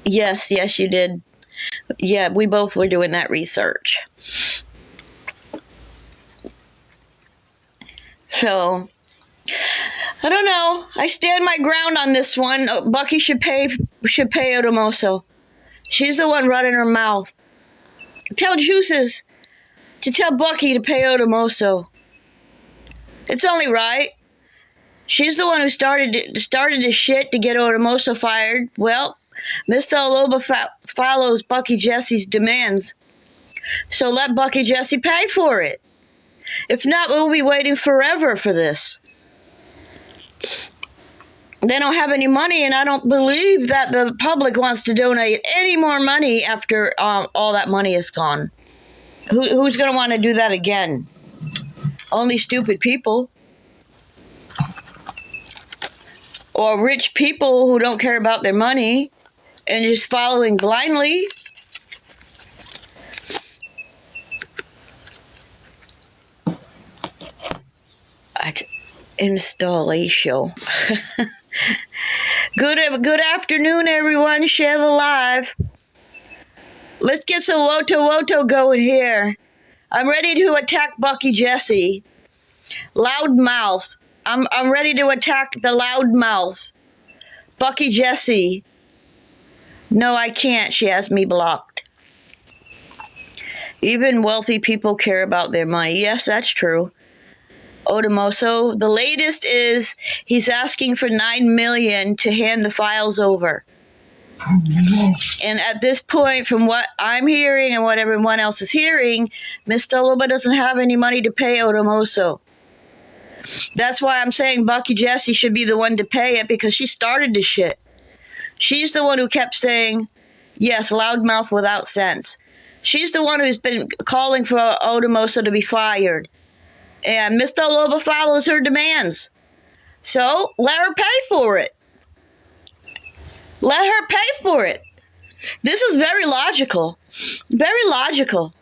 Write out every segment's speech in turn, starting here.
Yes, yes, you did. Yeah, we both were doing that research. So, I don't know. I stand my ground on this one. Bucky should pay Odumoso. She's the one running her mouth. Tell Juices to tell Bucky to pay Odumoso. It's only right. She's the one who started this shit to get Odumoso fired. Well, Mr. Loba follows Bucky Jesse's demands. So let Bucky Jesse pay for it. If not, we'll be waiting forever for this. They don't have any money, and I don't believe that the public wants to donate any more money after all that money is gone. Who's going to want to do that again? Only stupid people. Or rich people who don't care about their money and just following blindly. Installation. Good afternoon, everyone. Share the live. Let's get some Woto going here. I'm ready to attack Bucky Jesse. Loudmouth. I'm ready to attack the loudmouth. Bucky Jesse. No, I can't. She has me blocked. Even wealthy people care about their money. Yes, that's true. Odumoso. The latest is he's asking for $9 million to hand the files over. And at this point, from what I'm hearing and what everyone else is hearing, Mr. Loba doesn't have any money to pay Odumoso. That's why I'm saying Bucky Jesse should be the one to pay it, because she started this shit. She's the one who kept saying, yes, loudmouth without sense. She's the one who's been calling for Odumoso to be fired. And Mr. Loba follows her demands. So, let her pay for it. Let her pay for it. This is very logical. Very logical.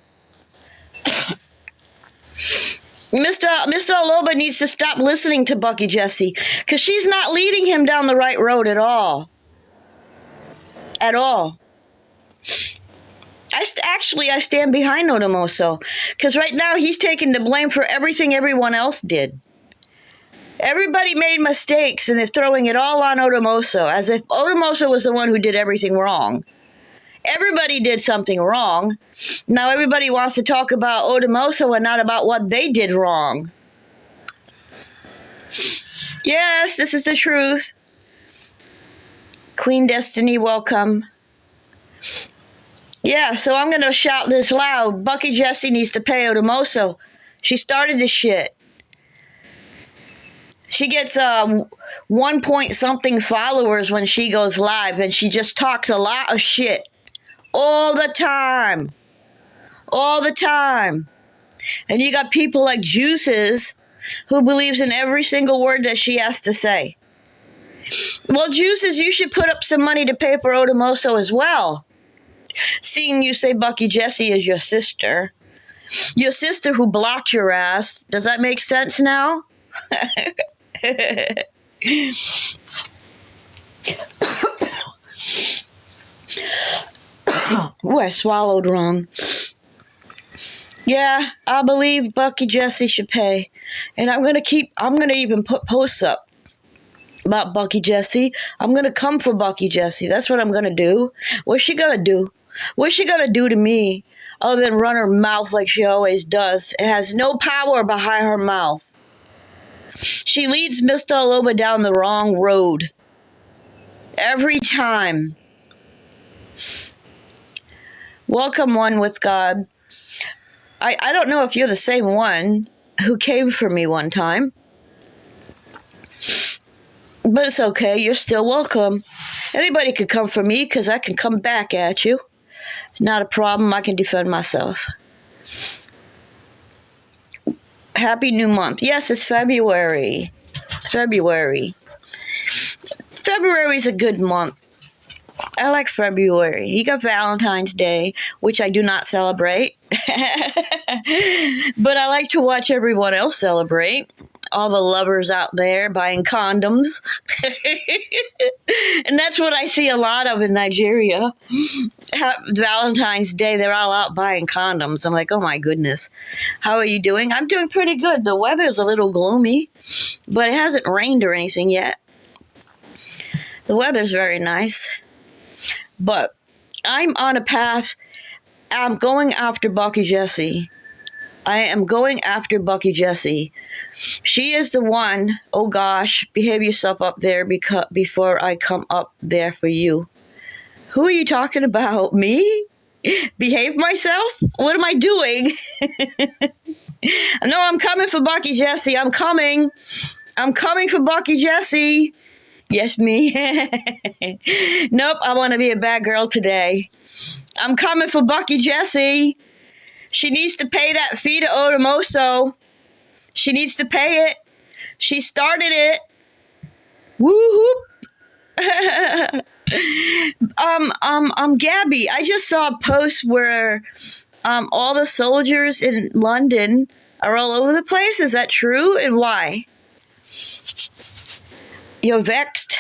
Mr. Loba needs to stop listening to Bucky Jesse, because she's not leading him down the right road at all. At all. I stand behind Odumoso, because right now he's taking the blame for everything everyone else did. Everybody made mistakes, and they're throwing it all on Odumoso, as if Odumoso was the one who did everything wrong. Everybody did something wrong. Now everybody wants to talk about Odumoso and not about what they did wrong. Yes, this is the truth. Queen Destiny, welcome. Yeah, so I'm going to shout this loud. Bucky Jesse needs to pay Odumoso. She started this shit. She gets 1 point something followers when she goes live, and she just talks a lot of shit. All the time. All the time. And you got people like Juices who believes in every single word that she has to say. Well, Juices, you should put up some money to pay for Odumoso as well. Seeing you say Bucky Jesse is your sister. Your sister who blocked your ass. Does that make sense now? Ooh, I swallowed wrong. Yeah, I believe Bucky Jesse should pay. And I'm going to even put posts up about Bucky Jesse. I'm going to come for Bucky Jesse. That's what I'm going to do. What's she going to do? What's she going to do to me other than run her mouth like she always does? It has no power behind her mouth. She leads Mr. Loba down the wrong road. Every time. Welcome, one with God. I don't know if you're the same one who came for me one time. But it's okay. You're still welcome. Anybody could come for me, because I can come back at you. It's not a problem. I can defend myself. Happy new month. Yes, it's February. February is a good month. I like February. You got Valentine's Day, which I do not celebrate. But I like to watch everyone else celebrate. all the lovers out there buying condoms. And that's what I see a lot of in Nigeria. Valentine's Day, they're all out buying condoms. I'm like, oh my goodness. How are you doing? I'm doing pretty good. The weather's a little gloomy, but it hasn't rained or anything yet. The weather's very nice. But I'm on a path. I'm going after Bukky Jessie. I am going after Bukky Jessie. She is the one. Oh gosh, behave yourself up there before I come up there for you. Who are you talking about? Me? Behave myself? What am I doing? No, I'm coming for Bukky Jessie. I'm coming for Bukky Jessie. Yes, me. Nope, I want to be a bad girl today. I'm coming for Bukky Jessie. She needs to pay that fee to Odumoso. She needs to pay it. She started it. Woo-hoop. Gabby, I just saw a post where all the soldiers in London are all over the place. Is that true? And why? You're vexed?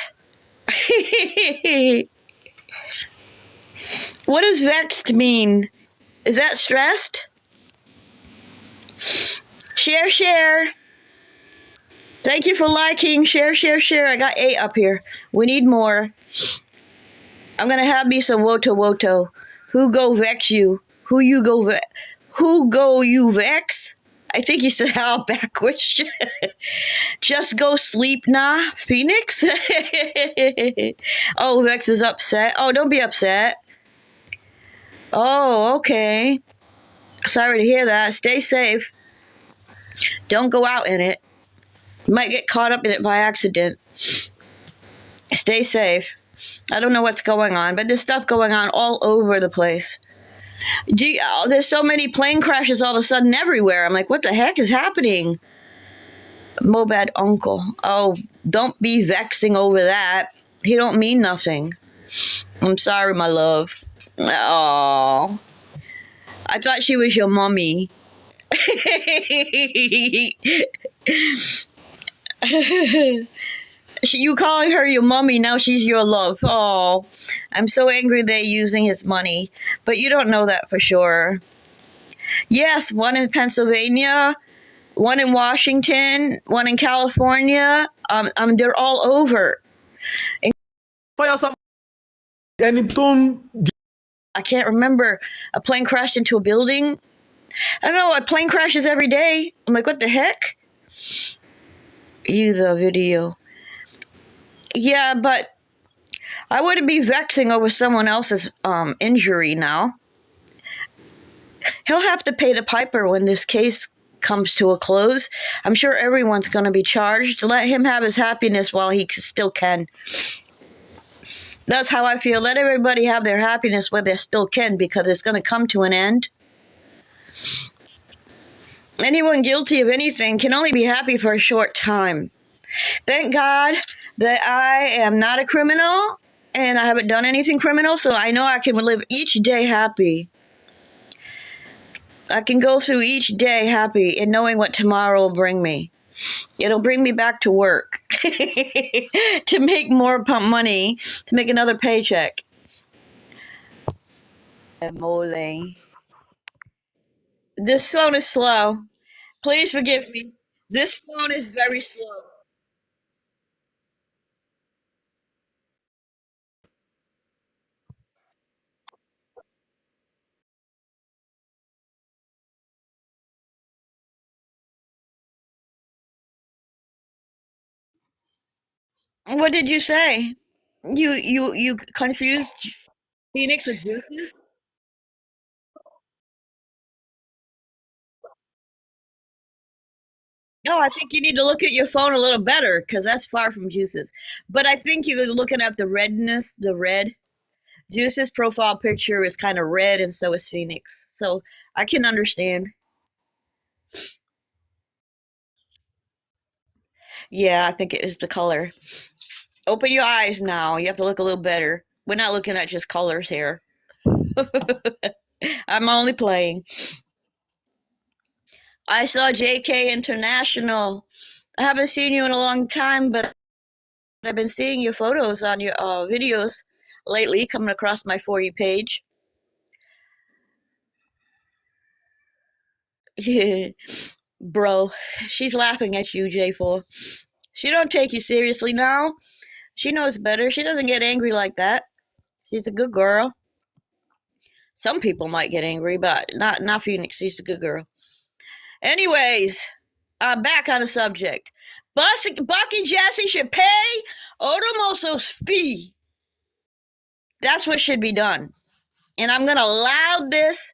What does vexed mean? Is that stressed? Share. Thank you for liking. Share. I got 8 up here. We need more. I'm going to have me some woto. Who go vex you? Who go you vex? I think you said how backwards. Just go sleep nah, Phoenix. Oh, Vex is upset. Oh, don't be upset. Oh, okay. Sorry to hear that. Stay safe. Don't go out in it. You might get caught up in it by accident. Stay safe. I don't know what's going on, but there's stuff going on all over the place. There's so many plane crashes all of a sudden everywhere. I'm like, what the heck is happening? MOHBAD uncle. Oh, don't be vexing over that. He don't mean nothing. I'm sorry, my love. Oh, I thought she was your mommy. You calling her your mommy, now she's your love. Oh, I'm so angry they're using his money. But you don't know that for sure. Yes, one in Pennsylvania, one in Washington, one in California. They're all over. I can't remember. A plane crashed into a building. I don't know, a plane crashes every day. I'm like, what the heck? The video. Yeah, but I wouldn't be vexing over someone else's injury now. He'll have to pay the piper when this case comes to a close. I'm sure everyone's going to be charged. Let him have his happiness while he still can. That's how I feel. Let everybody have their happiness while they still can, because it's going to come to an end. Anyone guilty of anything can only be happy for a short time. Thank God that I am not a criminal and I haven't done anything criminal, so I know I can live each day happy. I can go through each day happy and knowing what tomorrow will bring me. It'll bring me back to work to make more money, to make another paycheck. Mole. This phone is slow. Please forgive me. This phone is very slow. What did you say? You confused Phoenix with juices? No, I think you need to look at your phone a little better because that's far from juices. But I think you're looking at the redness, the red. Juice's profile picture is kind of red, and so is Phoenix. So I can understand. Yeah, I think it is the color. Open your eyes now. You have to look a little better. We're not looking at just colors here. I'm only playing. I saw JK International. I haven't seen you in a long time, but I've been seeing your photos on your videos lately coming across my For You page. Bro, she's laughing at you, J4. She don't take you seriously now. She knows better. She doesn't get angry like that. She's a good girl. Some people might get angry, but not Phoenix. She's a good girl. Anyways, back on the subject. Bucky Jesse should pay Odumoso's fee. That's what should be done. And I'm going to allow this.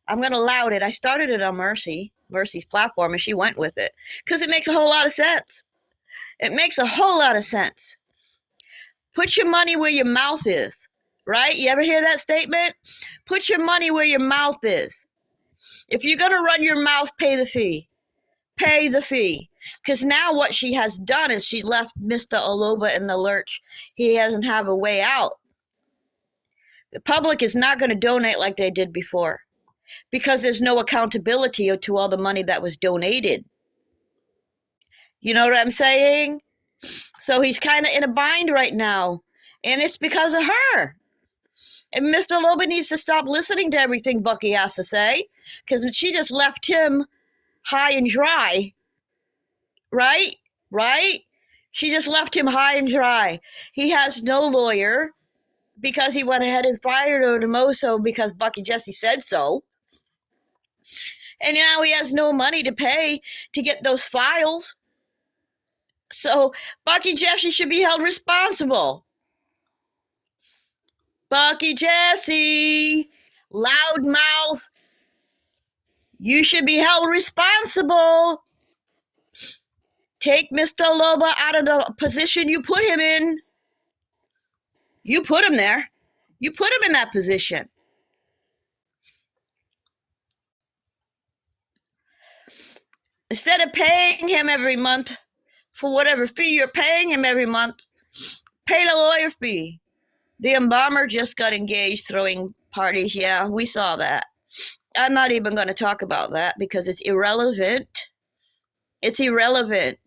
I'm going to allow it. I started it on Mercy's platform, and she went with it. Because it makes a whole lot of sense. It makes a whole lot of sense. Put your money where your mouth is. Right? You ever hear that statement? Put your money where your mouth is. If you're going to run your mouth, pay the fee. Pay the fee. Because now what she has done is she left Mr. Aloba in the lurch. He doesn't have a way out. The public is not going to donate like they did before because there's no accountability to all the money that was donated. You know what I'm saying? So he's kind of in a bind right now, and it's because of her. And Mr. Aloba needs to stop listening to everything Bucky has to say because she just left him high and dry. Right? She just left him high and dry. He has no lawyer because he went ahead and fired Odumoso because Bucky Jesse said so. And now he has no money to pay to get those files. So Bucky Jesse should be held responsible. Bucky Jesse, loudmouth, you should be held responsible. Take Mr. Aloba out of the position you put him in. You put him there. You put him in that position. Instead of paying him every month for whatever fee you're paying him every month, pay the lawyer fee. The embalmer just got engaged throwing parties. Yeah, we saw that. I'm not even going to talk about that because it's irrelevant. It's irrelevant.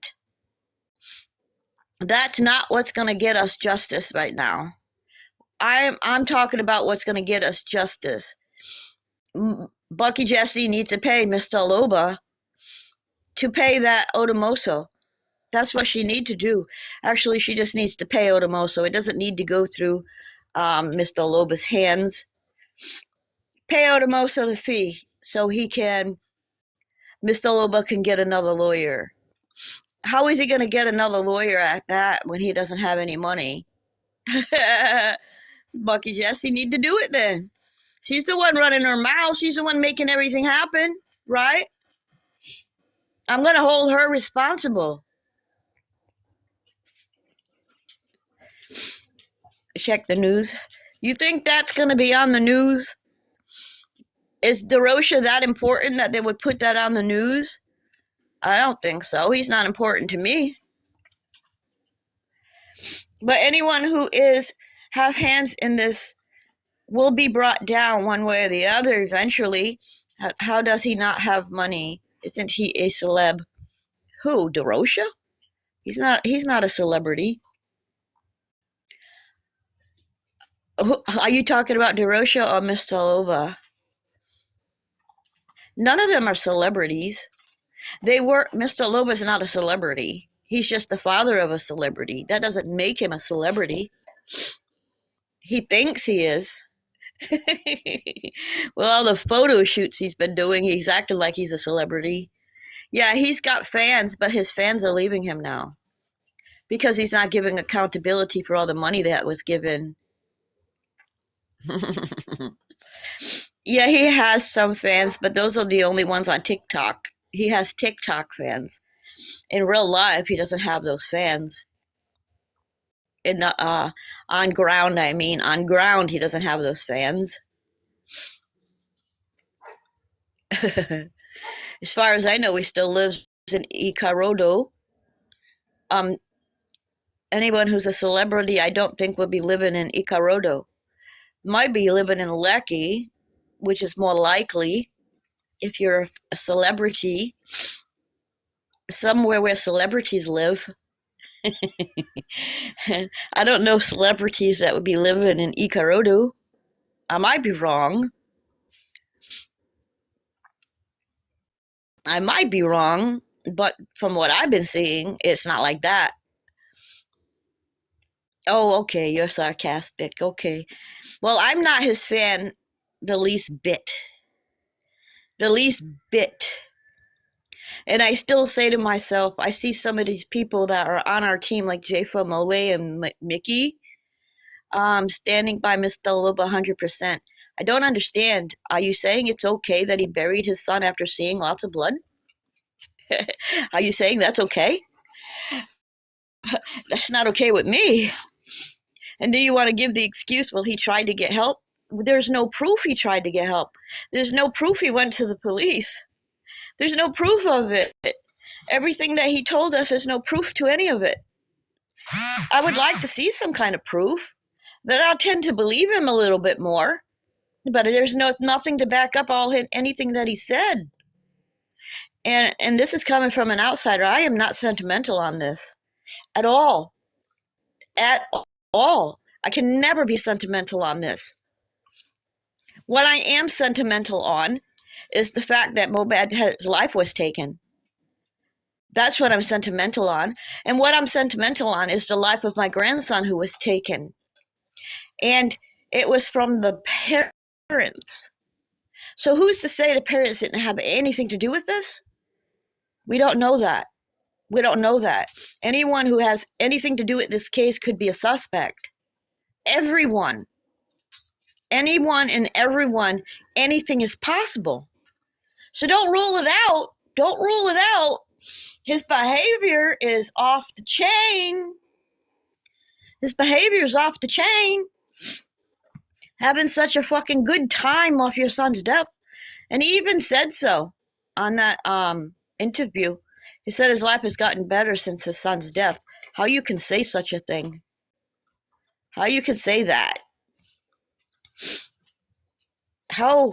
That's not what's going to get us justice right now. I'm talking about what's going to get us justice. Bucky Jesse needs to pay Mr. Aloba to pay that Odumoso. That's what she needs to do. Actually, she just needs to pay Odumoso. It doesn't need to go through Mr. Aloba's hands. Pay Odumoso the fee so Mr. Aloba can get another lawyer. How is he going to get another lawyer at that when he doesn't have any money? Bucky Jesse need to do it then. She's the one running her mouth. She's the one making everything happen, right? I'm going to hold her responsible. Check the news. You think that's going to be on the news? Is DeRocha that important that they would put that on the news? I don't think so. He's not important to me. But anyone who have hands in this will be brought down one way or the other eventually. How does he not have money? Isn't he a celeb? Who, DeRocha? He's not a celebrity. Are you talking about DeRocha or Mr. Aloba? None of them are celebrities. Mr. Aloba's not a celebrity. He's just the father of a celebrity. That doesn't make him a celebrity. He thinks he is. With all the photo shoots he's been doing, he's acting like he's a celebrity. Yeah, he's got fans, but his fans are leaving him now because he's not giving accountability for all the money that was given. Yeah, he has some fans, but those are the only ones on TikTok. He has TikTok fans. In real life, he doesn't have those fans. On ground, on ground, he doesn't have those fans. As far as I know, he still lives in Ikarodo. Anyone who's a celebrity, I don't think would be living in Ikarodo. Might be living in Lecky, which is more likely if you're a celebrity. somewhere where celebrities live. I don't know celebrities that would be living in Ikorodu. I might be wrong. I might be wrong, but from what I've been seeing, it's not like that. Oh, okay, you're sarcastic. Okay. Well, I'm not his fan the least bit. The least bit. And I still say to myself, I see some of these people that are on our team, like Jay from Mole and Mickey, standing by Mr. Lub 100%. I don't understand. Are you saying it's okay that he buried his son after seeing lots of blood? Are you saying that's okay? That's not okay with me. And do you want to give the excuse, well, he tried to get help? There's no proof he tried to get help. There's no proof he went to the police. There's no proof of it. Everything that he told us, there's no proof to any of it. I would like to see some kind of proof. Then I'll tend to believe him a little bit more. But there's nothing to back up anything that he said. And this is coming from an outsider. I am not sentimental on this at all. At all. I can never be sentimental on this. What I am sentimental on is the fact that MOHBAD's life was taken. That's what I'm sentimental on. And what I'm sentimental on is the life of my grandson who was taken. And it was from the parents. So who's to say the parents didn't have anything to do with this? We don't know that. We don't know that. Anyone who has anything to do with this case could be a suspect. Everyone. Anyone and everyone, anything is possible. So don't rule it out. Don't rule it out. His behavior is off the chain. His behavior is off the chain. Having such a fucking good time off your son's death. And he even said so on that interview. He said his life has gotten better since his son's death. How you can say such a thing? How you can say that? How?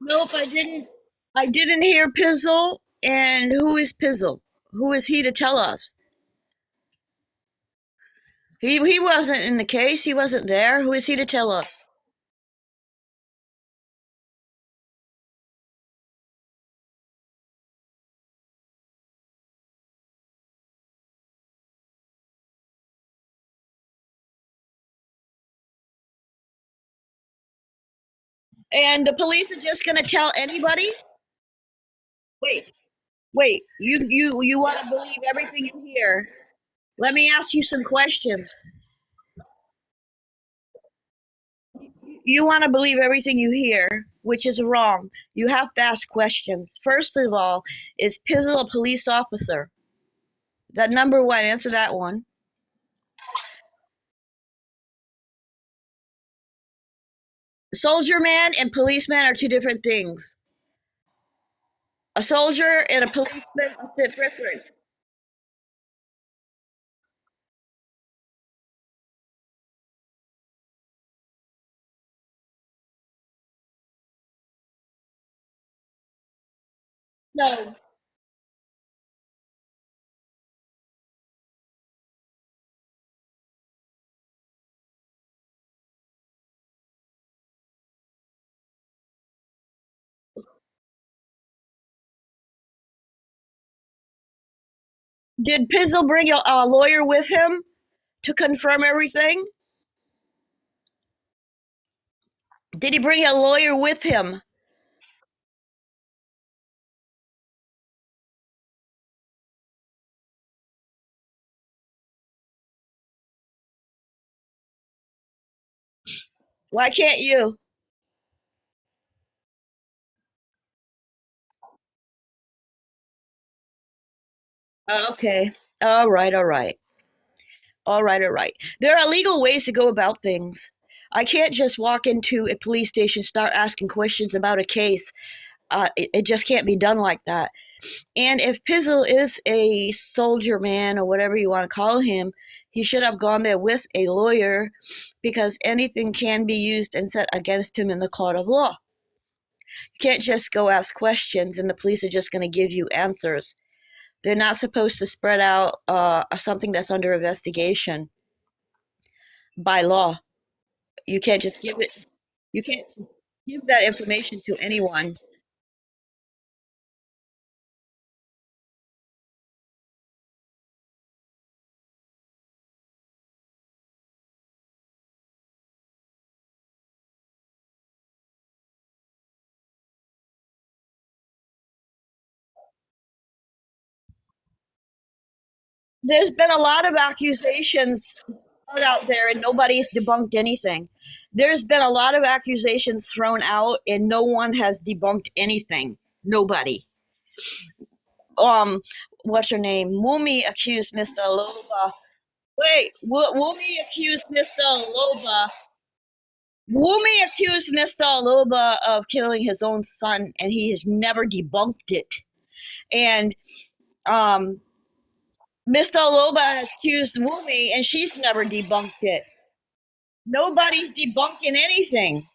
Nope, I didn't. I didn't hear Pizzle. And who is Pizzle? Who is he to tell us? He wasn't in the case. He wasn't there. Who is he to tell us? And the police are just gonna tell anybody? Wait, wait. You want to believe everything you hear? Let me ask you some questions. You want to believe everything you hear, which is wrong. You have to ask questions. First of all, is Pizzle a police officer? That number one, answer that one. Soldier man and policeman are two different things. A soldier and a policeman are different. No. Did Pizzle bring a lawyer with him to confirm everything? Did he bring a lawyer with him? Why can't you? Okay. All right, all right. All right, all right. There are legal ways to go about things. I can't just walk into a police station, start asking questions about a case. It just can't be done like that. And if Pizzle is a soldier man or whatever you want to call him, he should have gone there with a lawyer, because anything can be used and set against him in the court of law. You can't just go ask questions and the police are just going to give you answers. They're not supposed to spread out something that's under investigation by law. You can't just give it. You can't give that information to anyone. There's been a lot of accusations out there and nobody's debunked anything. There's been a lot of accusations thrown out and no one has debunked anything. Nobody. Um, what's her name? Wumi accused Mr. Loba. Wait, Wumi accused Mr. Loba. Wumi accused Mr. Loba of killing his own son, and he has never debunked it. And um, Mr. Loba has accused Wumi, and she's never debunked it. Nobody's debunking anything.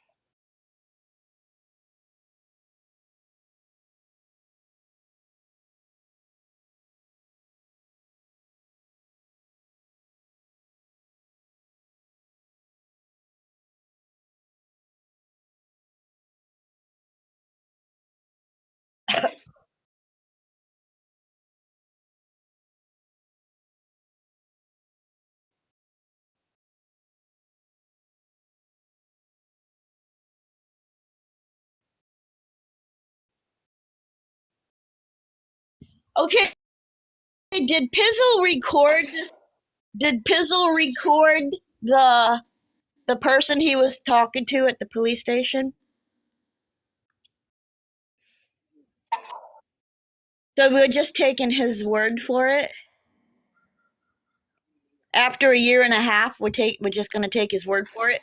Okay, did Pizzle record this? Did Pizzle record the person he was talking to at the police station? So we're just taking his word for it. After a year and a half, we're just going to take his word for it.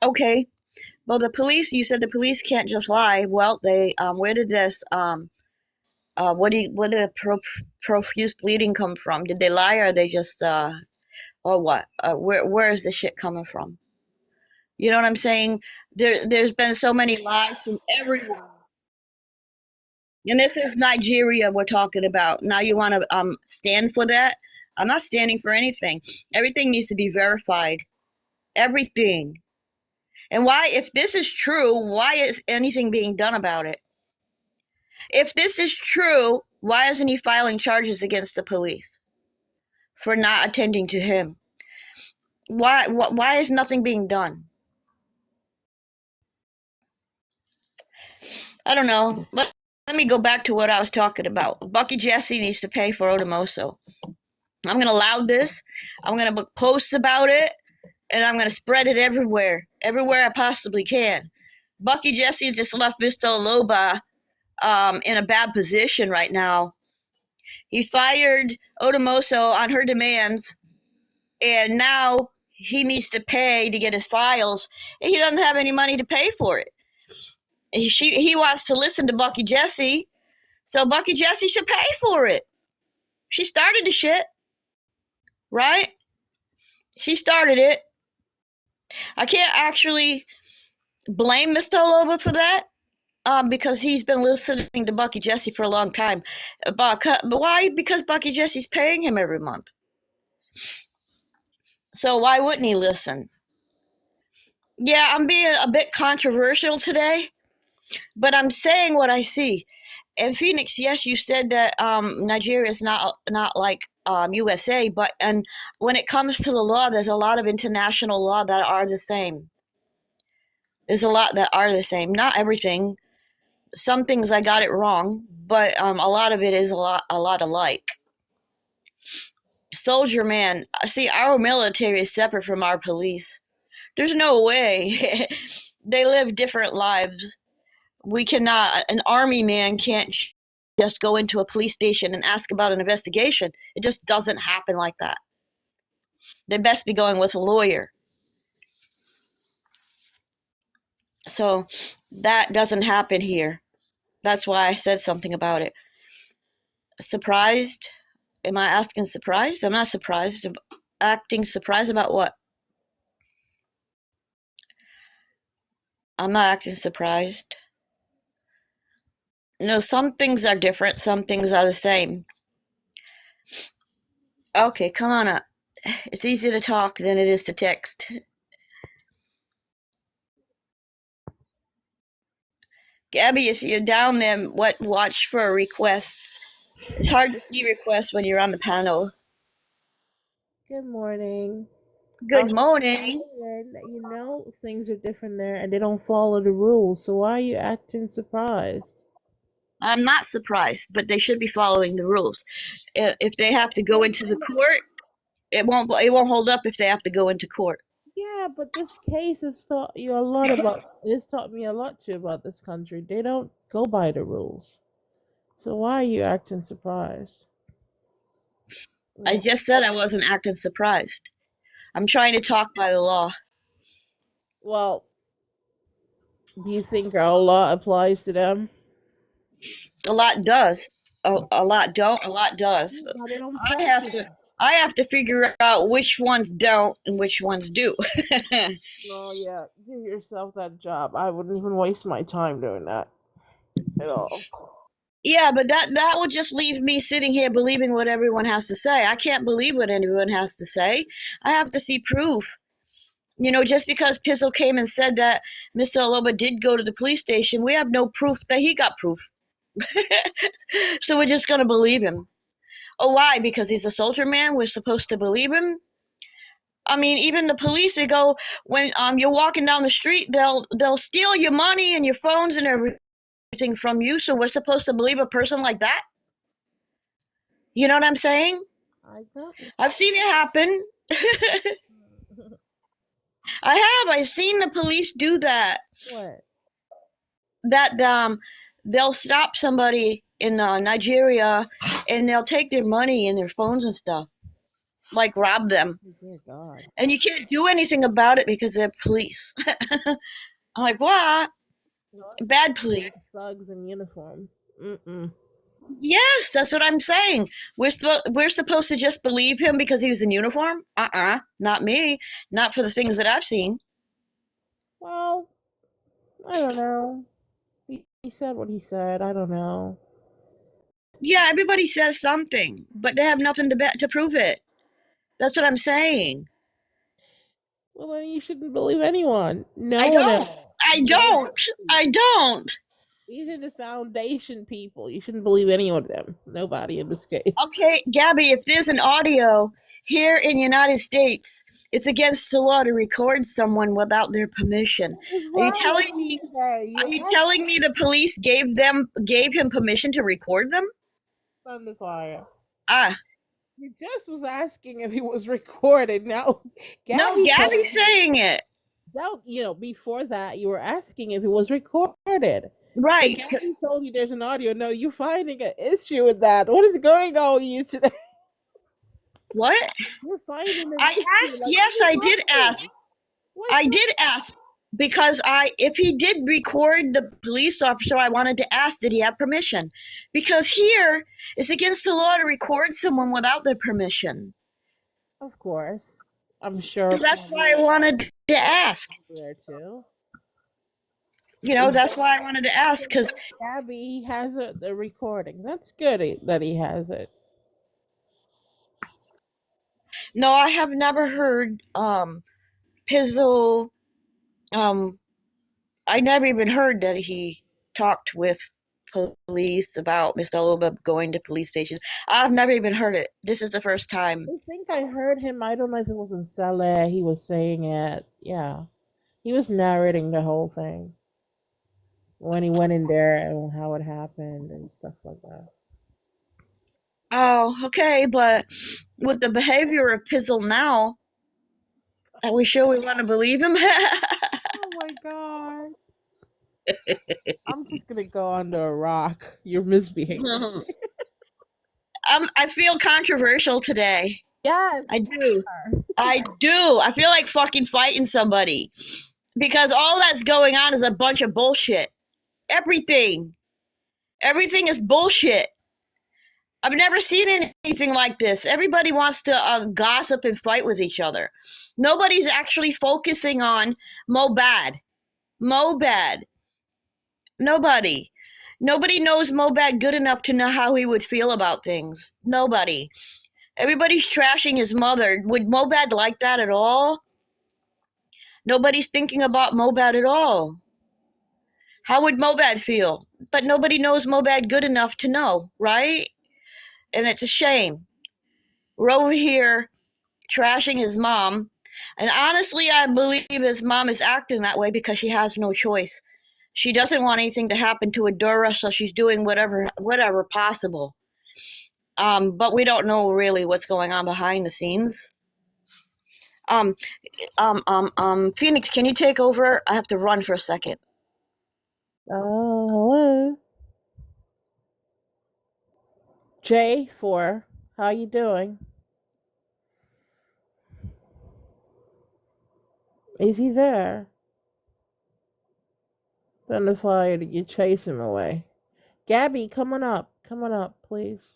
Okay. Well, the police. You said the police can't just lie. Well, they. Where did this? What did the profuse bleeding come from? Did they lie, or they just? Or what? Where is the shit coming from? You know what I'm saying? There's been so many lies from everyone. And this is Nigeria we're talking about. Now you want to stand for that? I'm not standing for anything. Everything needs to be verified. Everything. And why, if this is true, why is anything being done about it? If this is true, why isn't he filing charges against the police for not attending to him? Why is nothing being done? I don't know. Let me go back to what I was talking about. Bucky Jesse needs to pay for Odumoso. I'm going to allow this. I'm going to book posts about it, and I'm going to spread it everywhere I possibly can. Bucky Jesse just left Mr. Loba in a bad position right now. He fired Odumoso on her demands, and now he needs to pay to get his files, and he doesn't have any money to pay for it. He wants to listen to Bucky Jesse, so Bucky Jesse should pay for it. She started the shit, right? She started it. I can't actually blame Mr. Loba for that, because he's been listening to Bucky Jesse for a long time. But why? Because Bucky Jesse's paying him every month. So why wouldn't he listen? Yeah, I'm being a bit controversial today, but I'm saying what I see. And Phoenix, yes, you said that Nigeria is not like USA, but and when it comes to the law, there's a lot of international law that are the same. There's a lot that are the same. Not everything. Some things I got it wrong, but a lot of it is a lot alike. Soldier man, see, our military is separate from our police. There's no way. They live different lives. We cannot. An army man can't just go into a police station and ask about an investigation. It just doesn't happen like that. They best be going with a lawyer. So that doesn't happen here. That's why I said something about it. Surprised? Am I asking surprised? I'm not surprised. Acting surprised about what? I'm not acting surprised. No, some things are different, some things are the same. Okay, come on up. It's easier to talk than it is to text. Gabby, if you're down there, watch for requests. It's hard to see requests when you're on the panel. Good morning. Good morning. You know things are different there and they don't follow the rules, so why are you acting surprised? I'm not surprised, but they should be following the rules. If they have to go into the court, it won't hold up if they have to go into court. Yeah, but this case has taught you a lot about it's taught me a lot too about this country. They don't go by the rules. So why are you acting surprised? I just said I wasn't acting surprised. I'm trying to talk by the law. Well, do you think our law applies to them? A lot does. A lot don't. A lot does. No, they don't I practice have to. I have to figure out which ones don't and which ones do. Oh yeah, give yourself that job. I wouldn't even waste my time doing that at all. Yeah, but that would just leave me sitting here believing what everyone has to say. I can't believe what anyone has to say. I have to see proof. Just because Pizzle came and said that Mr. Aloba did go to the police station, we have no proof that he got proof. So we're just gonna believe him. Oh, why? Because he's a soldier man. We're supposed to believe him. I mean, even the police, they go when you're walking down the street, they'll steal your money and your phones and everything from you. So we're supposed to believe a person like that? You know what I'm saying? I don't. I've seen it happen. I have. I've seen the police do that. What? That they'll stop somebody in Nigeria and they'll take their money and their phones and stuff, like rob them. Oh, dear God. And you can't do anything about it because they're police. I'm like, what? Bad police. Thugs in uniform. Mm-mm. Yes, that's what I'm saying. We're supposed to just believe him because he's in uniform? Not me. Not for the things that I've seen. Well, I don't know. He said what he said. I don't know. Yeah, everybody says something, but they have nothing to prove it. That's what I'm saying. Well, then you shouldn't believe anyone. No I one don't. else. I don't. I don't. These are the foundation people. You shouldn't believe any of them. Nobody in this case. Okay, Gabby, if there's an audio here in the United States, it's against the law to record someone without their permission. Are you telling me? Are you telling me the police gave him permission to record them? ThunderFire. Ah. You just was asking if he was recorded. Now, Gabby's saying it. Before that, you were asking if it was recorded. Right. Gabby told you there's an audio. No, you're finding an issue with that. What is going on with you today? What? You're finding an I asked. Yes, I did ask. I did ask because if he did record the police officer, I wanted to ask, did he have permission? Because here it's against the law to record someone without their permission. Of course. I'm sure. So that's why I wanted to ask. There too. That's why I wanted to ask, because Gabby has the recording. That's good that he has it. No, I have never heard Pizzle. I never even heard that he talked with police about Mr. Aloba going to police stations. I've never even heard it. This is the first time. I think I heard him. I don't know if it was in Saleh. He was saying it. Yeah. He was narrating the whole thing. when he went in there and how it happened and stuff like that. Oh, okay, but with the behavior of Pizzle now, are we sure we want to believe him? Oh my god. I'm just gonna go under a rock. You're misbehaving. I feel controversial today. Yes, I you do. are. I do. I feel like fucking fighting somebody because all that's going on is a bunch of bullshit. Everything. Everything is bullshit. I've never seen anything like this. Everybody wants to gossip and fight with each other. Nobody's actually focusing on MOHBAD. MOHBAD. Nobody. Nobody knows MOHBAD good enough to know how he would feel about things. Nobody. Everybody's trashing his mother. Would MOHBAD like that at all? Nobody's thinking about MOHBAD at all. How would MOHBAD feel? But nobody knows MOHBAD good enough to know, right? And it's a shame. We're over here trashing his mom. And honestly, I believe his mom is acting that way because she has no choice. She doesn't want anything to happen to Adora, so she's doing whatever possible. But we don't know really what's going on behind the scenes. Um, Phoenix, can you take over? I have to run for a second. Hello. J4, how you doing? Is he there? ThunderFire, did you chase him away? Gabby, come on up. Come on up, please.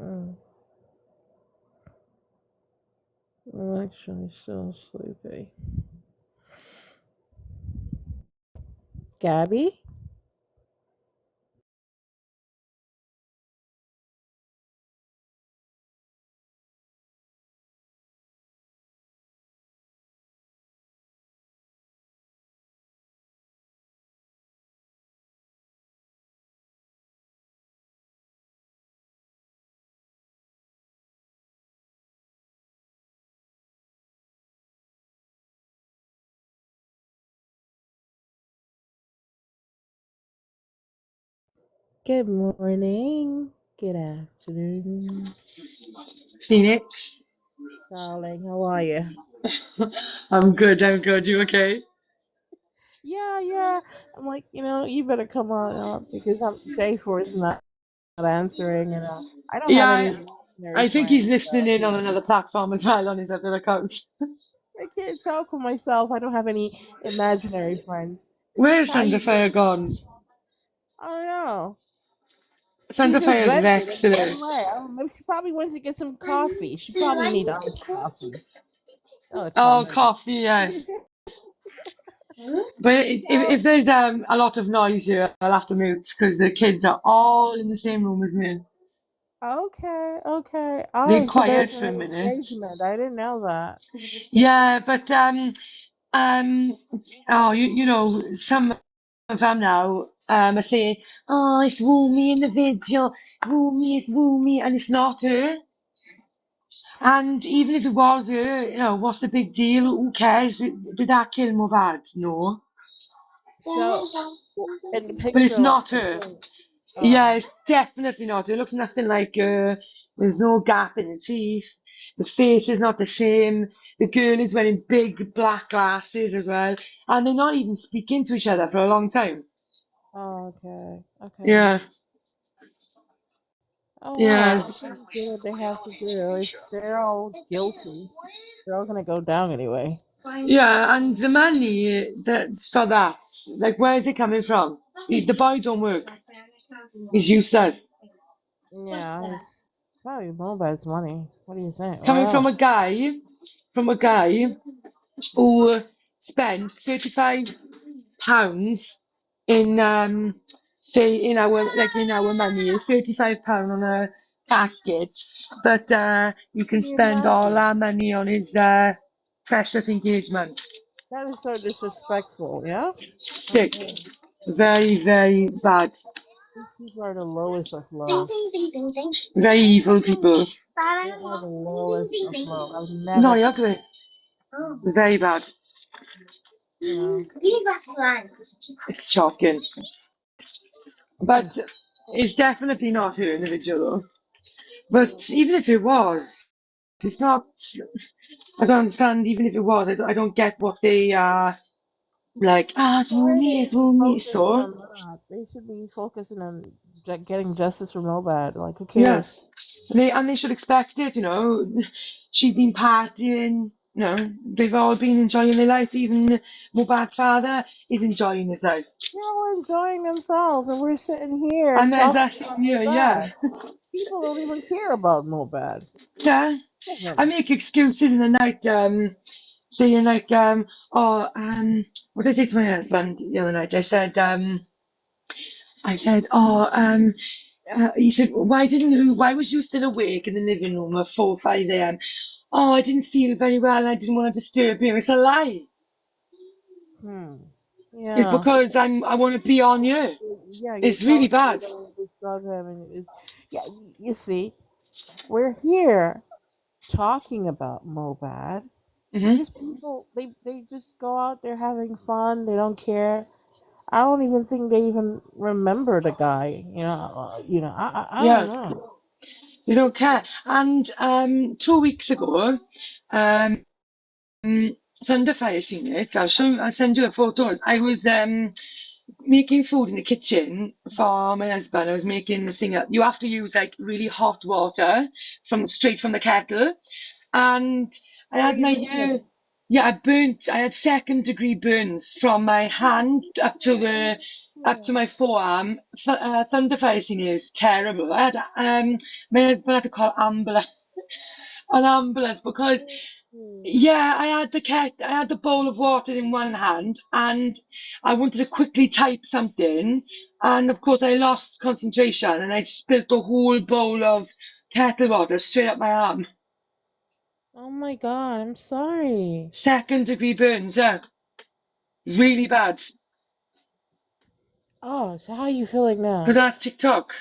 I'm actually so sleepy. Gabby? Good morning. Good afternoon. Phoenix. Darling, how are you? I'm good, I'm good. You okay? Yeah. I'm like, you better come on up because J4 is not answering, and I don't have any Yeah, imaginary I think he's friends. listening in on another platform as well on his other account. I can't talk for myself. I don't have any imaginary friends. Where's How you doing? ThunderFire gone? I don't know. She just ThunderFire's vented vexed and ran today. away. I don't know. She probably went to get some coffee. She probably need iced coffee. Oh, Oh, comment. coffee, yes. But Oh, if there's a lot of noise here, I'll have to mute because the kids are all in the same room as me. okay. They're Oh, so quiet there's for a an minute. engagement. I didn't know that. Yeah, but um, oh, you know, some of them now are saying, oh, it's Woomy in the video, Woomy is Woomy, and it's not her. And even if it was her, what's the big deal? Who cares? Did that kill MOHBAD? No. So, in the But it's picture of not the her. thing, Yeah, oh, it's definitely not her. It looks nothing like her. There's no gap in the teeth. The face is not the same. The girl is wearing big black glasses as well. And they're not even speaking to each other for a long time. okay. Yeah, Oh yeah, wow, they do what they have to do. If they're all guilty, they're all gonna go down anyway. yeah. And the money for that, like, where is it coming from? The boy don't work. He's useless. Yeah, it's probably Mobad's money. What do you think? What Coming else? from a guy who spent £35 in say in our money, £35 on a casket, but you can Can you spend all imagine? our money on his precious engagement. That is so disrespectful. Yeah. Sick. Okay. Very, very bad. These people are the lowest of low. Very evil people. They are the lowest of low. I would No, never. you're doing very bad. You know. It's shocking. But it's definitely not her individual. But even if it was, it's not. I don't understand. Even if it was, I don't get what they are like. Ah, Why are they it's Rumi. focusing So on that? They should be focusing on getting justice for MOHBAD. Like, who yeah, cares? and they should expect it. She's been partying. They've all been enjoying their life. Even Mubad's father is enjoying his life, They're all enjoying themselves, and we're sitting here and there's talking that about song here. Yeah, MOHBAD. People don't even care about MOHBAD. yeah. I Doesn't. make excuses in the night. Saying like, oh, what did I say to my husband the other night? I said, oh, he said, why was you still awake in the living room at 4, 5 a.m.? Oh, I didn't feel very well and I didn't want to disturb you. It's a lie. Hmm. It's Yeah. because I want to be on you. Yeah, you're It's really telling me you bad. don't want to disturb him, and it is. Yeah, you see, we're here talking about MOHBAD. Hmm. These people, they just go out there having fun. They don't care. I don't even think they even remember the guy. I don't Yeah, know. they don't care. And 2 weeks ago, um, ThunderFire seen it. I'll send you the photos. I was making food in the kitchen for my husband. I was making this thing up. You have to use like really hot water from straight from the kettle. And I What were had you my making? ear, yeah, I had second-degree burns from my hand up to Hmm. my forearm. ThunderFire seen it was terrible. My husband had to call an ambulance because Hmm. yeah, I had the bowl of water in one hand, and I wanted to quickly type something, and of course I lost concentration, and I spilled the whole bowl of kettle water straight up my arm. Oh my god, I'm sorry. Second-degree burns, yeah, really bad. Oh, so how are you feeling Because now? that's TikTok.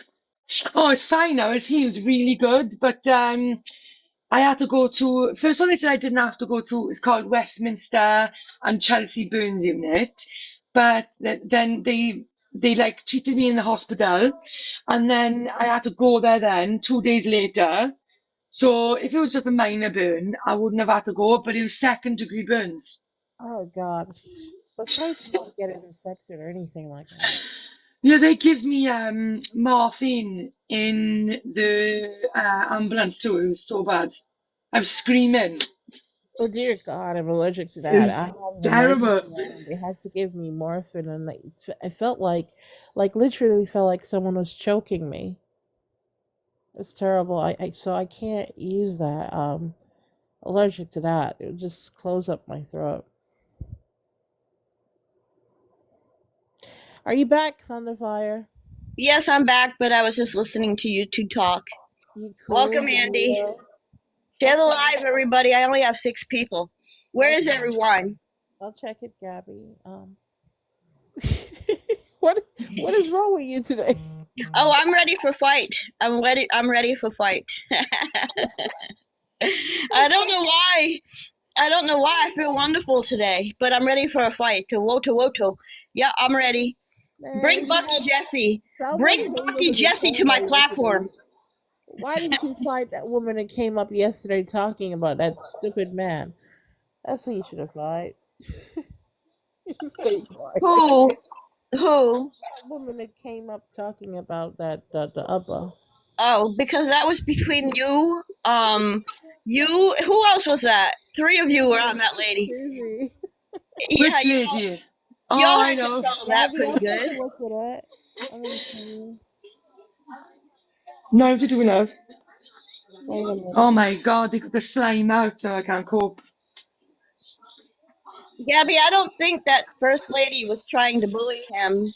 Oh, it's fine now. It's healed really good, but I had to go to first one they said I didn't have to go to. It's called Westminster and Chelsea Burns Unit, but then they like treated me in the hospital, and then I had to go there then 2 days later. So if it was just a minor burn, I wouldn't have had to go, but it was second-degree burns. Oh god. But try to not get it infected or anything like that. Yeah, they give me morphine in the ambulance too. It was so bad. I was screaming. Oh dear God, I'm allergic to It that. was I had terrible. pneumonia and they had to give me morphine, and I felt like literally felt like someone was choking me. It's terrible. So I can't use that. Allergic to that. It would just close up my throat. Are you back, Thunderfire? Yes, I'm back, but I was just listening to you two talk. You cool? Welcome, You Andy. chill? Share the Okay. live, everybody. I only have 6 people. Where is Okay. everyone? I'll check it, Gabby. What what is wrong with you today? Oh, I'm ready for fight. I'm ready for fight. I don't know why. I don't know why I feel wonderful today, but I'm ready for a fight. To woto woto. Yeah, I'm ready. Man, Bring you Bucky had Jesse. someone Bring came up Bucky in the Jesse to my channel yesterday. platform. Why didn't you fight that woman that came up yesterday talking about that stupid man? That's who you should have fought. Stay quiet. Who? Who? That woman that came up talking about that the upper. Oh, because that was between you. You. Who else was that? Three of you were on Susie. that lady. Susie. Yeah, Which lady? Oh, y'all I had know. control of that Gabby, pretty I'll take good. a look at it. I'm gonna see. No, to do enough. Wait a Oh minute. my God, they got the slime out, so I can't cope. Gabby, I don't think that first lady was trying to bully him.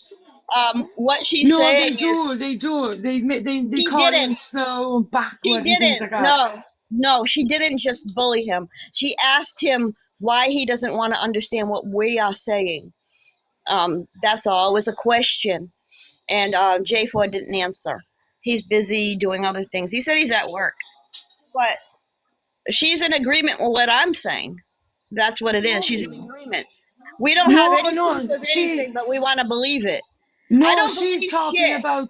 What she's No, saying they is do, they do. They she call him didn't. slow and She backward and things didn't. like that. No, no, she didn't just bully him. She asked him why he doesn't want to understand what we are saying. That's all. It was a question, and J4 didn't answer. He's busy doing other things. He said he's at work, but she's in agreement with what I'm saying. That's what it is. She's in Why? agreement. We don't have No, any proof no, of anything, but we want to believe it. I no, don't believe shit.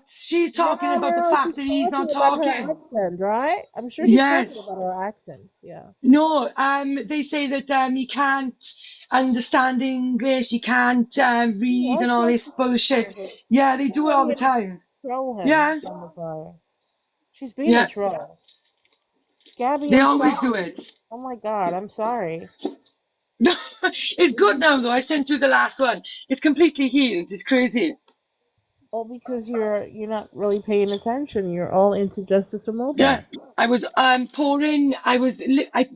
she's No, talking about the no, fact she's that he's talking not about her talking. accent, right? I'm sure she's talking Yes. about her accent. Yeah. No, they say that he can't understand English, he can't read Well, and all so this she bullshit. knows it. Yeah, they do it all Somebody the had to time. troll him Yeah, from the fire. She's being a yeah, troll. Gabby, they I'm always do sorry. it. Oh my God, I'm sorry. It's good You- now though. I sent you the last one. It's completely healed. It's crazy. Oh, because you're not really paying attention. You're all into Justice for Yeah, MOHBAD. I was pouring. I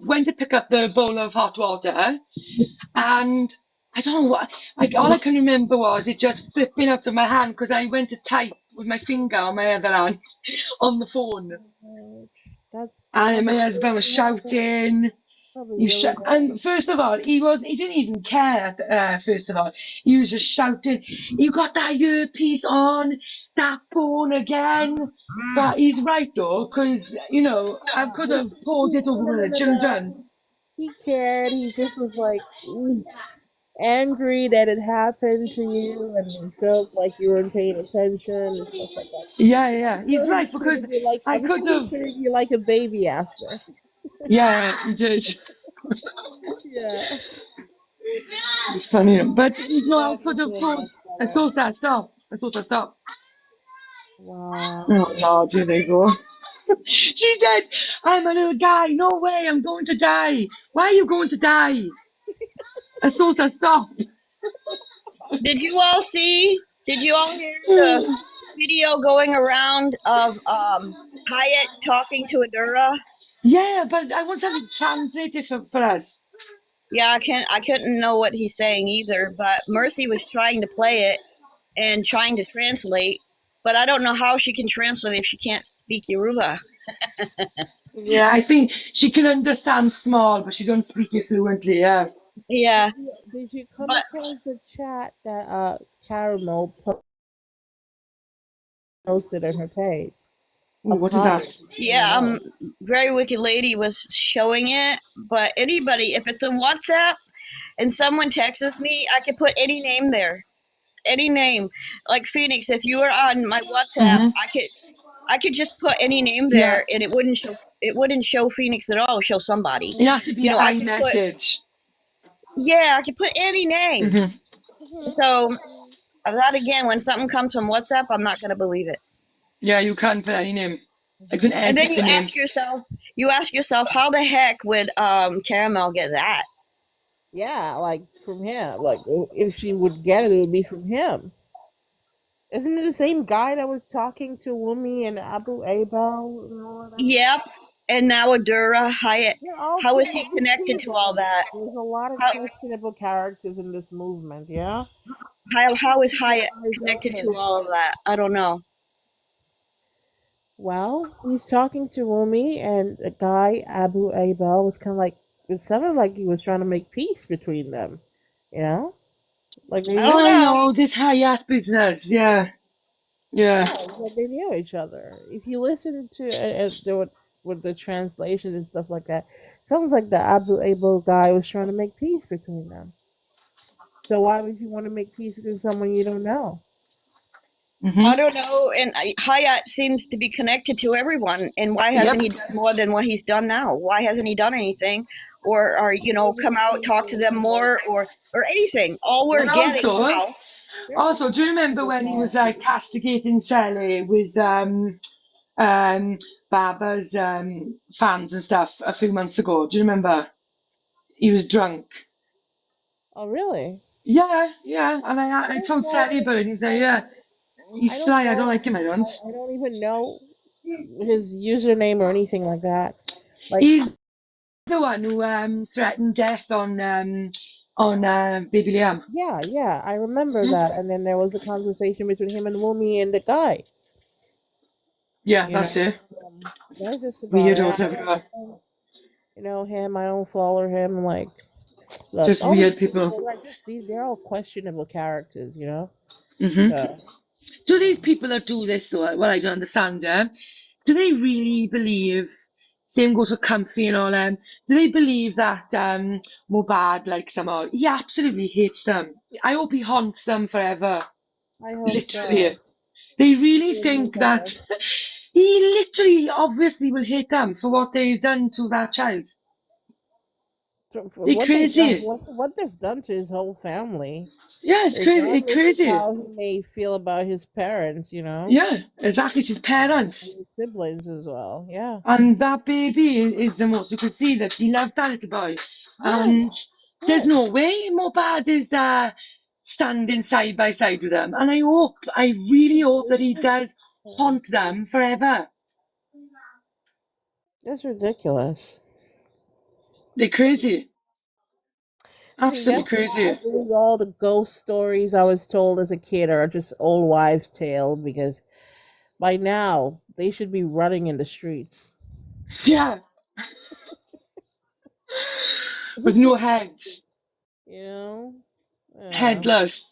went to pick up the bowl of hot water, and I don't know what. All I can remember was it just flipping out of my hand because I went to type with my finger on my other hand on the phone, Ouch. That and my must husband was really hurt. shouting. Probably really hurt. And first of all, he didn't even care. First of all, he was just shouting, "You got that earpiece on that phone again?" But he's right though, because I could have pulled it over No, one no, of the no, no. children. He cared. He just was like angry that it happened to you, and he felt like you weren't paying attention and stuff like that. Yeah, yeah, he's Sure, he right because treated you like. I I'm could sure he have. treated you like a baby after. Yeah, he did. Yeah, It's funny, but I that could makes have it pulled. much I better. thought that stop. I thought that stop. Wow. Oh Lord, here they go. She said, "I'm a little guy. No way, I'm going to die. Why are you going to die?" I thought that stop. Did you all see? Did you all hear the video going around of Hyatt talking to Adura? Yeah, but I want something translated for us. Yeah, I couldn't know what he's saying either, but Murphy was trying to play it and trying to translate, but I don't know how she can translate if she can't speak Yoruba. Yeah, I think she can understand small, but she don't speak it fluently. Yeah. Yeah, Did you come but across the chat that Caramel posted on her page Ooh, of what is that? Hyatt and yeah, Mel? Very Wicked Lady was showing it, but anybody, if it's on WhatsApp and someone texts me, I can put any name there. Any name. Like Phoenix, if you were on my WhatsApp, Mhm. I could just put any name Yeah, there and it wouldn't show Phoenix at all, show somebody. it has to be You a know, I high could put message. yeah, I could put any name. Mhm. So that again, when something comes from WhatsApp, I'm not gonna believe it. Yeah, you can put any name. I can And then edit the name. you ask yourself, how the heck would Caramel get that? Yeah, like from him. Like if she would get it, it would be from him. Isn't it the same guy that was talking to Wumi and Abu Abel and all of that? Yep. And now Adura Hyatt. They're all How is he connected to all disputable. that? There's a lot of How questionable characters in this movement, yeah? how is Keep your Hyatt eyes connected to open. all of that? I don't know. Well, he's talking to Wumi, and the guy, Abu Abel, was kind of like, it sounded like he was trying to make peace between them, you know? Like I they, don't I know. know this Hayat business. Yeah, yeah. yeah, it's like they knew each other. If you listen to with the translation and stuff like that, sounds like the Abu Abel guy was trying to make peace between them. So why would you want to make peace between someone you don't know? Mhm. I don't know. And Hyatt seems to be connected to everyone. And why hasn't Yep. he done more than what he's done now? Why hasn't he done anything, or come out, talk to them more, or anything? All we're And getting also, now. They're all do you remember questionable when he was like characters. castigating Sally with um Baba's fans and stuff a few months ago? Do you remember? He was drunk. Oh, really? Yeah, yeah. And I I don't told Sally follow. about it. And he said, I "Yeah, I he's don't sly. I don't follow. like him. I don't." I don't even know his username or anything like that. Like, He's the one who threatened death on Baby Liam. yeah, yeah, I remember that. And then there was a conversation between him and Wumi and the guy. Yeah, You that's know, it. that's just about it. Weirdos everywhere. Him. I don't follow him. Like, look, Just all weird these people. people, like, just they're all questionable characters. You know. Hmm. So, Do these people that do this, though, well, I don't understand, do they really believe Same goes for Comfy and all them. Do they believe that MOHBAD likes them all? He absolutely hates them. I hope he haunts them forever. I hope so. Literally. They really Feels so think that bad. he literally, obviously, will hate them for what they've done to that child. For They're what they've done, crazy. what they've done to his whole family, Yeah, it's crazy. It's regardless of crazy. how he may feel about his parents, Yeah, exactly. It's his and parents. his siblings as well. Yeah. And that baby is the most. You could see that he loved that little boy. Yes. And there's Yes. no way MOHBAD is standing side by side with them. And I really It's hope that he does haunt ridiculous. them forever. It's ridiculous. They're crazy. See, Absolutely that's why I crazy. believe all the ghost stories I was told as a kid are just old wives' tale because by now they should be running in the streets. Yeah, with no heads. You know? Yeah. Headless.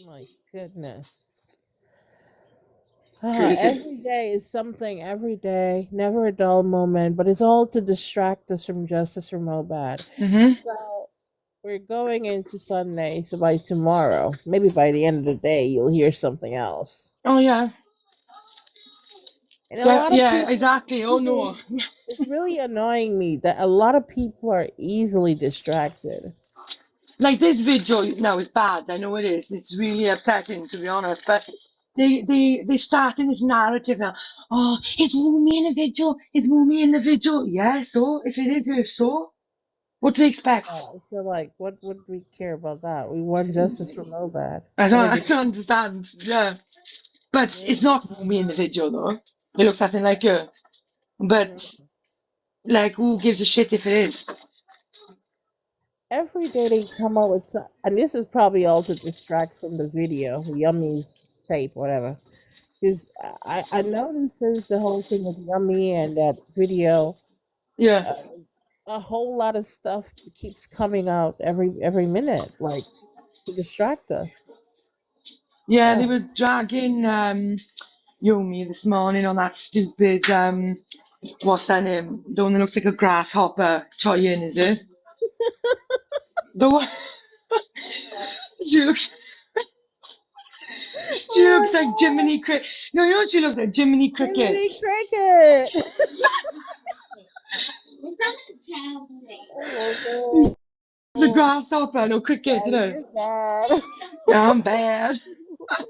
My goodness. Crazy. Every day is something, every day, never a dull moment, but it's all to distract us from justice from MOHBAD. Hmm. So we're going into Sunday, so by tomorrow, maybe by the end of the day, you'll hear something else. Oh, yeah. And a Yeah, lot of yeah, people exactly. Oh, no. easily, it's really annoying me that a lot of people are easily distracted. Like this video now is bad. I know it is. It's really upsetting to be honest. But they starting this narrative now. Oh, it's Woomy in the video. It's Woomy in the video. Yeah. So if it is her, so what do they expect? So, like, what would we care about that? We want justice from MOHBAD. I don't. What I did don't understand. Yeah. But you? it's not Woomy in the video though. It looks nothing like her. But Mhm. like, who gives a shit if it is? Every day they come up with some, and this is probably all to distract from the video, Yummy's tape, whatever. Because I noticed since the whole thing with Yummy and that video, Yeah. uh, a whole lot of stuff keeps coming out every minute, like to distract us. Yeah. They Ugh. were dragging Yomi this morning on that stupid what's that name? The one that looks like a grasshopper. Choyin, is it? The one she looks she looks Oh like my Jiminy Cricket. No, you know what she looks like? Jiminy god, Cricket. Jiminy Cricket! Oh It's a my grasshopper, no cricket, you god, know. you're bad. Yeah, I'm bad. Oh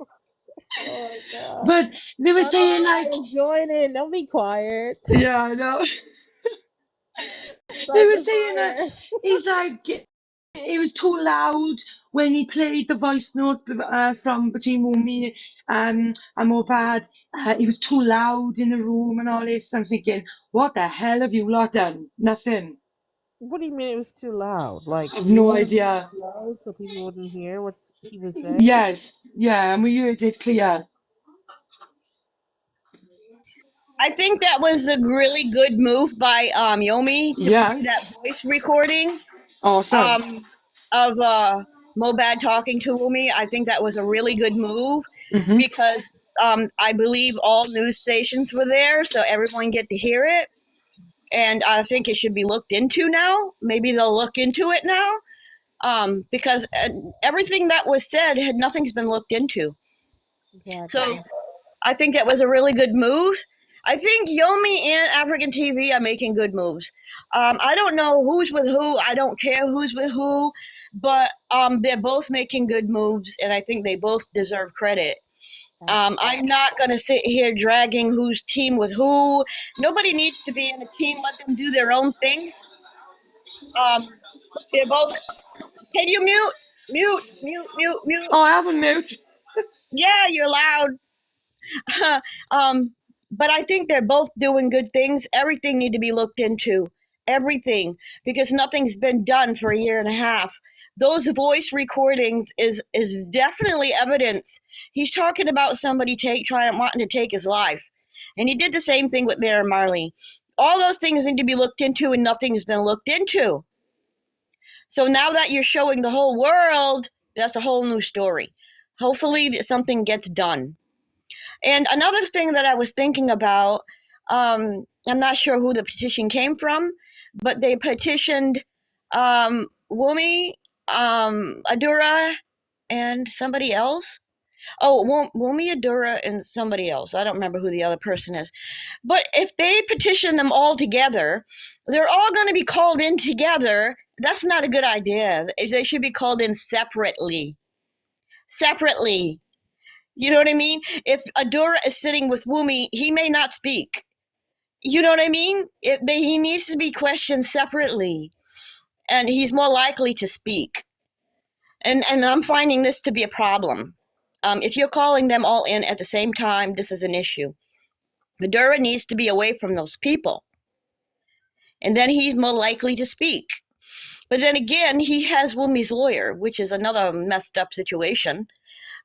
my god. But they were saying like, Thunderfire, join in. Don't be quiet. yeah, I know. They were saying that Thunderfire. he's like it was too loud when he played the voice note from between Mumi and MOHBAD. It was too loud in the room and all this. I'm thinking, what the hell have you lot done? Nothing. What do you mean it was too loud? Like I've you no moved it idea. low so people wouldn't hear what he was saying? Yes, yeah, and we heard it clear. I think that was a really good move by Yomi to Yeah, play that voice recording awesome. um, of MOHBAD talking to Wumi. I think that was a really good move Hmm. because I believe all news stations were there, so everyone get to hear it. And I think it should be looked into now. Maybe they'll look into it now because everything that was said had nothing's been looked into. So Exactly. I think it was a really good move. I think Yomi and African TV are making good moves. I don't know who's with who. I don't care who's with who, but they're both making good moves, and I think they both deserve credit. I'm not going to sit here dragging who's team with who. Nobody needs to be in a team. Let them do their own things. Um, they're both. Can you mute? Mute, mute, mute, mute. Oh, I haven't moved. Yeah, you're loud. um, but I think they're both doing good things. Everything need to be looked into. Everything, because nothing's been done for a year and a half. Those voice recordings is definitely evidence. He's talking about somebody trying wanting to take his life, and he did the same thing with Mary Marley. All those things need to be looked into, and nothing's been looked into. So now that you're showing the whole world, that's a whole new story. Hopefully, something gets done. And another thing that I was thinking about, I'm not sure who the petition came from, but they petitioned Wumi, Adura, and somebody else. Oh, Wumi, Adura, and somebody else. I don't remember who the other person is. But if they petition them all together, they're all going to be called in together. That's not a good idea. They should be called in separately. Separately. You know what I mean? If Adura is sitting with Wumi, he may not speak. You know what I mean? He needs to be questioned separately, and he's more likely to speak. And I'm finding this to be a problem. If you're calling them all in at the same time, this is an issue. Madura needs to be away from those people, and then he's more likely to speak. But then again, he has Wumi's lawyer, which is another messed up situation.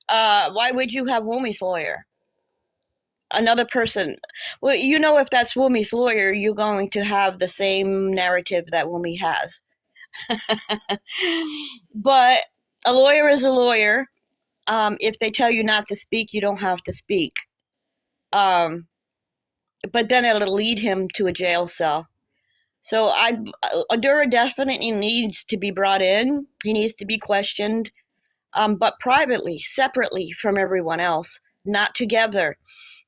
Why would you have Wumi's lawyer? Another person. Well, you know, if that's Wumi's lawyer, you're going to have the same narrative that Wumi has. But a lawyer is a lawyer. If they tell you not to speak, you don't have to speak. But then it'll lead him to a jail cell. So Adura definitely needs to be brought in. He needs to be questioned, but privately, separately from everyone else, not together.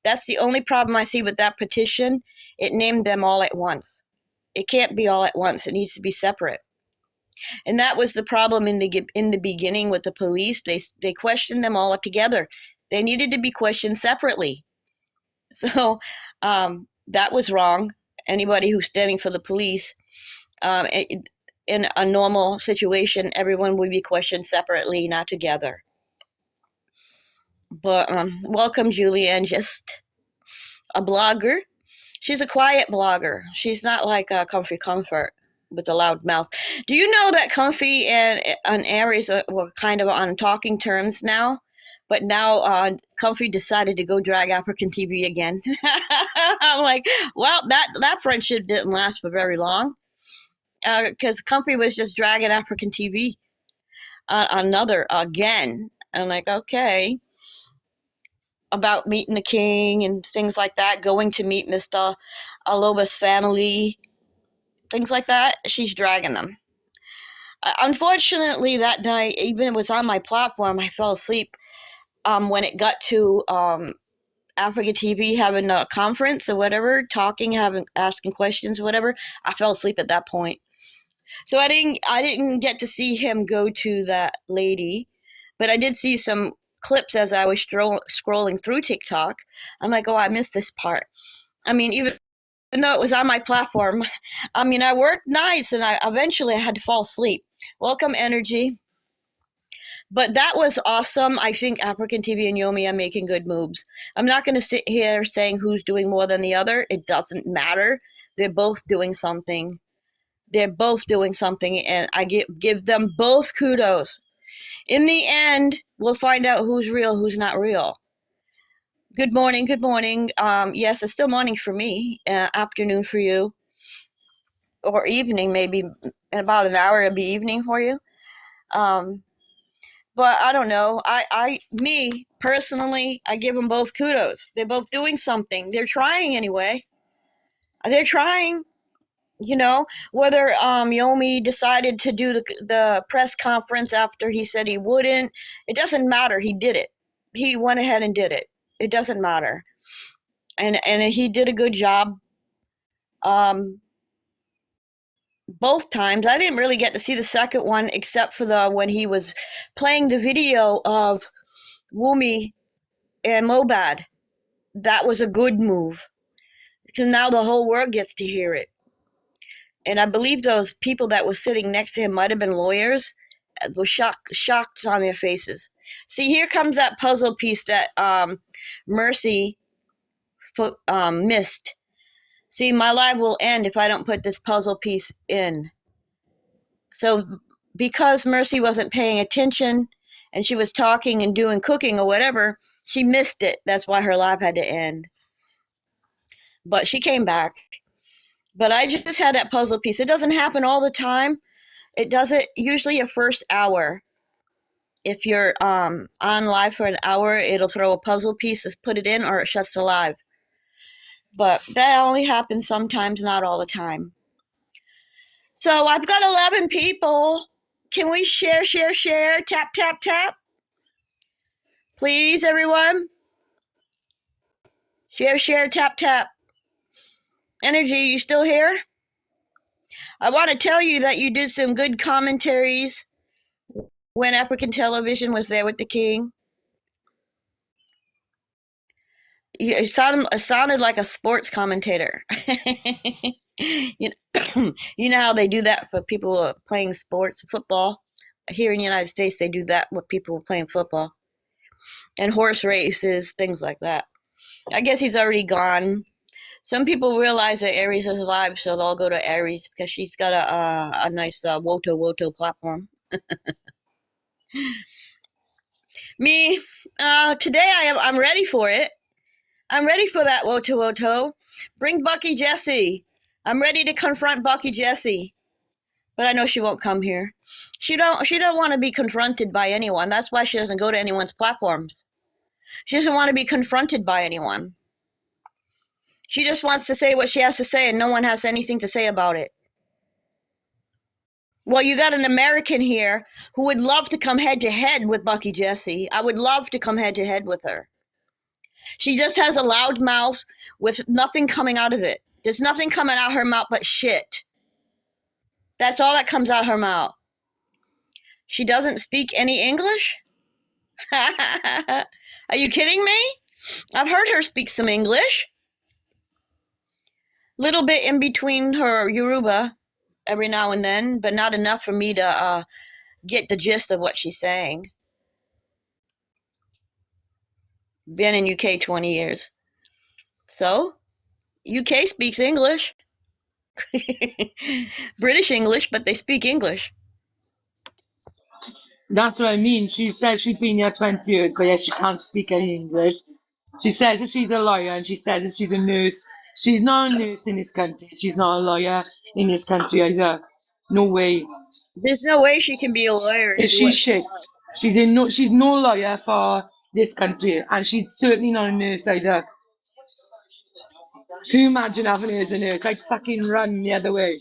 That's the only problem I see with that petition. It named them all at once. It can't be all at once. It needs to be separate. And that was the problem in the beginning with the police. They questioned them all together. They needed to be questioned separately. So that was wrong. Anybody who's standing for the police, in a normal situation, everyone would be questioned separately, not together. But welcome, Julianne, just a blogger. She's a quiet blogger. She's not like Comfy Comfort with the loud mouth. Do you know that Comfy and Aries were kind of on talking terms now? But now Comfy decided to go drag African TV again. I'm like, well, that friendship didn't last for very long, because Comfy was just dragging African TV another again. I'm like, okay, about meeting the king and things like that, going to meet Mr. Aloba's family, things like that. She's dragging them. Unfortunately, that night, even it was on my platform, I fell asleep when it got to Africa TV having a conference or whatever, asking questions or whatever. I fell asleep at that point. So I didn't get to see him go to that lady, but I did see some clips as I was scrolling through TikTok. I'm like, oh, I missed this part. I mean, even though it was on my platform, I mean, I worked nights and I eventually had to fall asleep. Welcome, Energy. But that was awesome. I think African TV and Yomi are making good moves. I'm not going to sit here saying who's doing more than the other. It doesn't matter. They're both doing something. They're both doing something, and I give them both kudos. In the end, we'll find out who's real, who's not real. Good morning, good morning. Yes, it's still morning for me, afternoon for you, or evening, maybe in about an hour it'll be evening for you. But I don't know. Me personally, I give them both kudos. They're both doing something. They're trying anyway. They're trying. You know, whether Yomi decided to do the press conference after he said he wouldn't, it doesn't matter. He did it. He went ahead and did it. It doesn't matter. And he did a good job. Both times. I didn't really get to see the second one except for when he was playing the video of Wumi and MOHBAD. That was a good move. So now the whole world gets to hear it. And I believe those people that were sitting next to him might have been lawyers. Were shocked on their faces. See, here comes that puzzle piece that Mercy missed. See, my live will end if I don't put this puzzle piece in. So because Mercy wasn't paying attention and she was talking and doing cooking or whatever, she missed it. That's why her live had to end. But she came back. But I just had that puzzle piece. It doesn't happen all the time. It does it usually a first hour. If you're on live for an hour, it'll throw a puzzle piece to put it in, or it shuts the live. But that only happens sometimes, not all the time. So I've got 11 people. Can we share, tap, tap, tap? Please, everyone. Share, tap, tap. Energy, you still here? I want to tell you that you did some good commentaries when African television was there with the king. It sounded like a sports commentator. you know how they do that for people playing sports, football? Here in the United States, they do that with people playing football. And horse races, things like that. I guess he's already gone. Some people realize that Aries is alive, so they'll go to Aries because she's got a nice Woto platform. Me, today I'm ready for it. I'm ready for that Woto. Bring Bucky Jesse. I'm ready to confront Bucky Jesse. But I know she won't come here. She don't want to be confronted by anyone. That's why she doesn't go to anyone's platforms. She doesn't want to be confronted by anyone. She just wants to say what she has to say, and no one has anything to say about it. Well, you got an American here who would love to come head to head with Bucky Jesse. I would love to come head to head with her. She just has a loud mouth with nothing coming out of it. There's nothing coming out her mouth but shit. That's all that comes out her mouth. She doesn't speak any English? Are you kidding me? I've heard her speak some English. Little bit in between her Yoruba every now and then, but not enough for me to get the gist of what she's saying. Been in UK 20 years. So, UK speaks English. British English, but they speak English. That's what I mean. She says she's been here 20 years, but yet she can't speak any English. She says that she's a lawyer and she says that she's a nurse. She's not a nurse in this country. She's not a lawyer in this country either. No way. There's no way she can be a lawyer and If do she's what she shit, does. she's no lawyer for this country, and she's certainly not a nurse either. Can you imagine having her as a nurse? I'd fucking run the other way.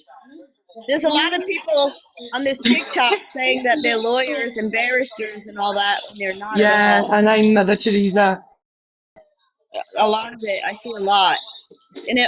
There's a lot of people on this TikTok saying that they're lawyers and barristers and all that when they're not at Yeah, all. and I'm Mother Teresa. A lot of it, I see a lot. And it